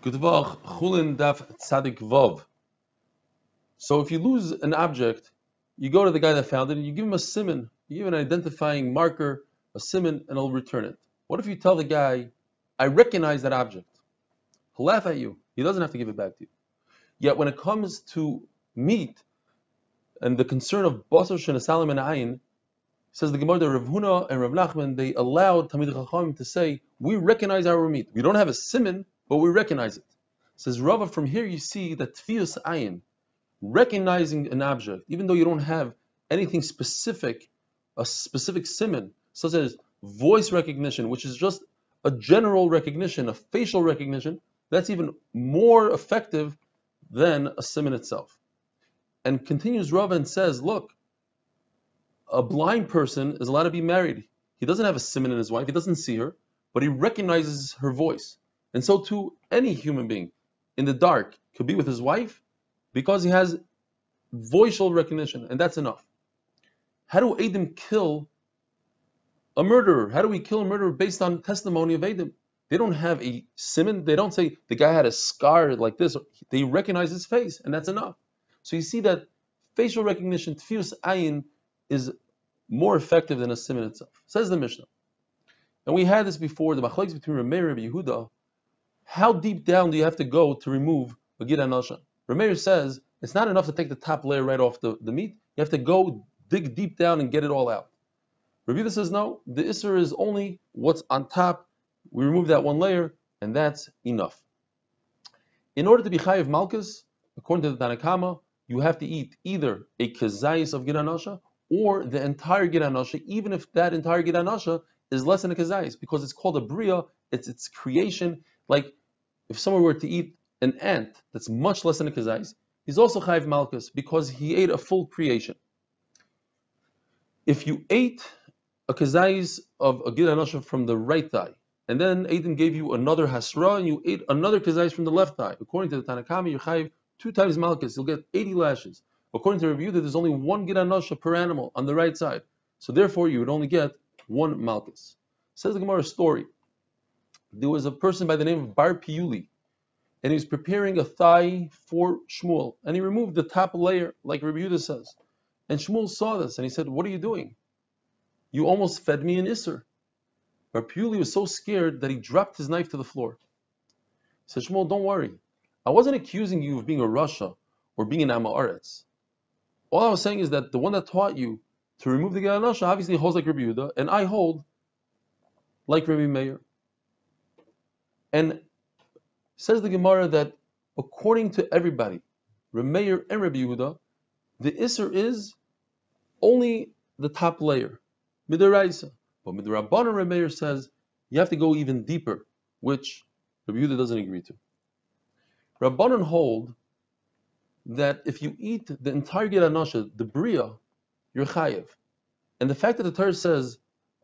Kutvach Chullin Daf Tzadik Vav. So if you lose an object, you go to the guy that found it and you give him a siman, you give him an identifying marker, a siman, and he'll return it. What if you tell the guy, I recognize that object? He'll laugh at you. He doesn't have to give it back to you. Yet when it comes to meat and the concern of basar shenesalim and ayin, says the Gemara that Rav Huna and Rav Nachman, they allowed Talmidei Chachamim to say, we recognize our meat. We don't have a siman, but we recognize it. Says Rava, from here you see that tfiyus ayin, recognizing an object, even though you don't have anything specific, a specific siman, such as voice recognition, which is just a general recognition, a facial recognition, that's even more effective than a siman itself. And continues Rava and says, look, a blind person is allowed to be married. He doesn't have a siman in his wife, he doesn't see her, but he recognizes her voice. And so too, any human being in the dark could be with his wife because he has voicial recognition, and that's enough. How do Eidim kill a murderer? How do we kill a murderer based on testimony of Eidim? They don't have a siman, they don't say the guy had a scar like this, they recognize his face, and that's enough. So you see that facial recognition, tfiyus ayin, is more effective than a siman itself. Says the Mishnah. And we had this before, the machlokes between Rameir and Yehuda. How deep down do you have to go to remove a gid anasha? Rameir says it's not enough to take the top layer right off the meat. You have to go dig deep down and get it all out. Rav Yehuda says no, the isser is only what's on top. We remove that one layer, and that's enough. In order to be chayiv malchus, according to the Tanna Kama, you have to eat either a kezayis of gid anasha or the entire gid anasha, even if that entire gid anasha is less than a kezayis, because it's called a bria, it's its creation. Like if someone were to eat an ant that's much less than a kezayis, he's also chayiv malchus because he ate a full creation. If you ate a kezayis of a gid anasha from the right thigh, and then Eidim gave you another hasra, and you ate another kezayis from the left thigh, according to the Tanna Kama, you're chayiv 2 times malchus, you'll get 80 lashes. According to Rav Yehuda, there's only one gid anasha per animal on the right side, so therefore you would only get 1 malchus. Says the Gemara story. There was a person by the name of Bar Piuli, and he was preparing a thigh for Shmuel, and he removed the top layer, like Rabbi Yehuda says. And Shmuel saw this, and he said, what are you doing? You almost fed me an isser. Bar Piuli was so scared that he dropped his knife to the floor. He said, Shmuel, don't worry. I wasn't accusing you of being a Rasha or being an Amaretz. All I was saying is that the one that taught you to remove the gid anasha obviously holds like Rabbi Yehuda, and I hold like Rabbi Meir. And says the Gemara that according to everybody, Rabbi Meir and Rabbi Yehuda, the Isser is only the top layer, Midaraisa. But Midrabbanan Rabbi Meir says you have to go even deeper, which Rabbi Yehuda doesn't agree to. Rabbanan hold that if you eat the entire gid anasha, the bria, you're chayev. And the fact that the Torah says,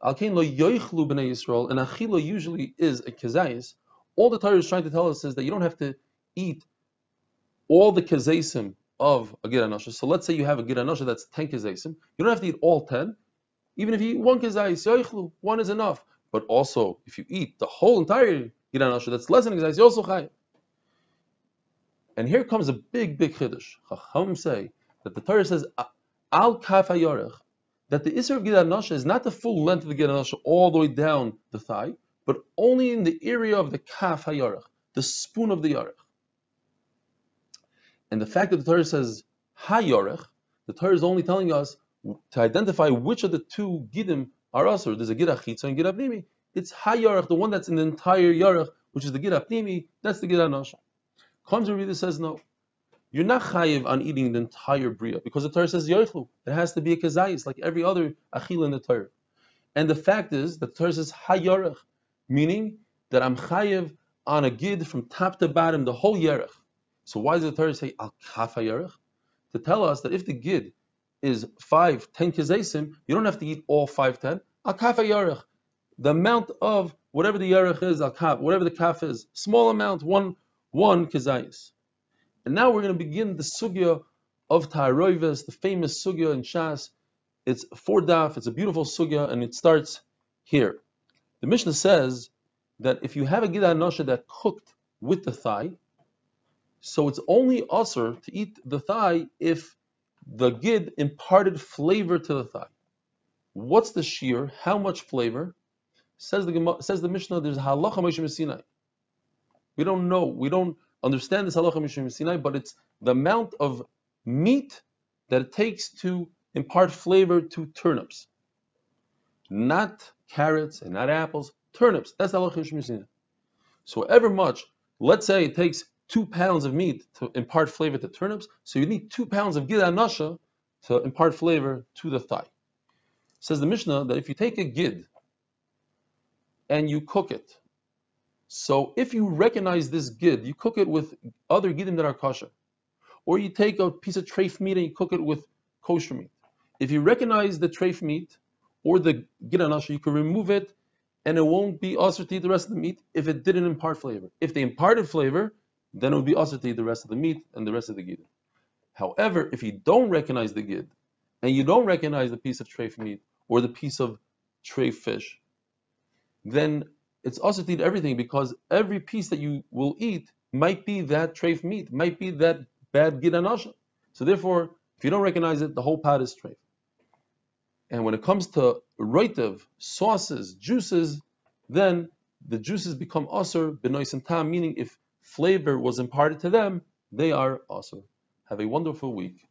Al kein lo yoichlu b'nei Yisrael, and achila usually is a kezayis, all the Torah is trying to tell us is that you don't have to eat all the kezaisim of a gid anasha. So let's say you have a gid anasha that's 10 kezaisim. You don't have to eat all 10. Even if you eat 1 kezais, yoichlu, 1 is enough. But also, if you eat the whole entire gid anasha that's less than a kezais, you're also chayev. And here comes a big chiddush. Chacham say that the Torah says, Al kaf hayorech, that the Isser of gid anasha is not the full length of the gid anasha all the way down the thigh, but only in the area of the kaf hayorech, the spoon of the yorech. And the fact that the Torah says hayorech, the Torah is only telling us to identify which of the 2 gidim are asur. There's a gid achitza and gid apnimi. It's hayorech, the one that's in the entire yorech, which is the gid apnimi, that's the gid anasha. Comes Rabbi Yehuda says no. You're not chayiv on eating the entire bria because the Torah says yoichlu. It has to be a kezayis like every other achila in the Torah. And the fact is that the Torah says hayorech, meaning that I'm chayiv on a gid from top to bottom, the whole yerech. So why does the Torah say al kaf hayerech? To tell us that if the gid is 5, 10 kezaisim, you don't have to eat all 5, 10. Al kaf hayerech, the amount of whatever the yerech is, al kaf, whatever the kaf is, small amount, one kezayis. And now we're going to begin the sugya of Ta'aroives, the famous sugya in Shas. It's 4 daf, it's a beautiful sugya, and it starts here. The Mishnah says that if you have a gid anasha that cooked with the thigh. So it's only usher to eat the thigh if the gid imparted flavor to the thigh. What's the shear? How much flavor? Says the Mishnah, there's halacha Moshe Sinai. We don't know. We don't understand this halacha Moshe Sinai, but it's the amount of meat that it takes to impart flavor to turnips. Not carrots and not apples, turnips. That's the halacha Moshe Sinai. So however much, let's say it takes 2 pounds of meat to impart flavor to turnips, so you need 2 pounds of gid anasha to impart flavor to the thigh. Says the Mishnah that if you take a gid and you cook it, so if you recognize this gid, you cook it with other gidim that are kosher, or you take a piece of treif meat and you cook it with kosher meat. If you recognize the treif meat or the gid anasha, you can remove it and it won't be usher to eat the rest of the meat if it didn't impart flavor. If they imparted flavor, then it would be usher to eat the rest of the meat and the rest of the gid. However, if you don't recognize the gid and you don't recognize the piece of treif meat or the piece of treif fish, then it's also to eat everything, because every piece that you will eat might be that treif meat, might be that bad gid anasha. So therefore, if you don't recognize it, the whole pot is treif. And when it comes to roitev, sauces, juices, then the juices become asur b'nois and tam, meaning if flavor was imparted to them, they are asur. Have a wonderful week.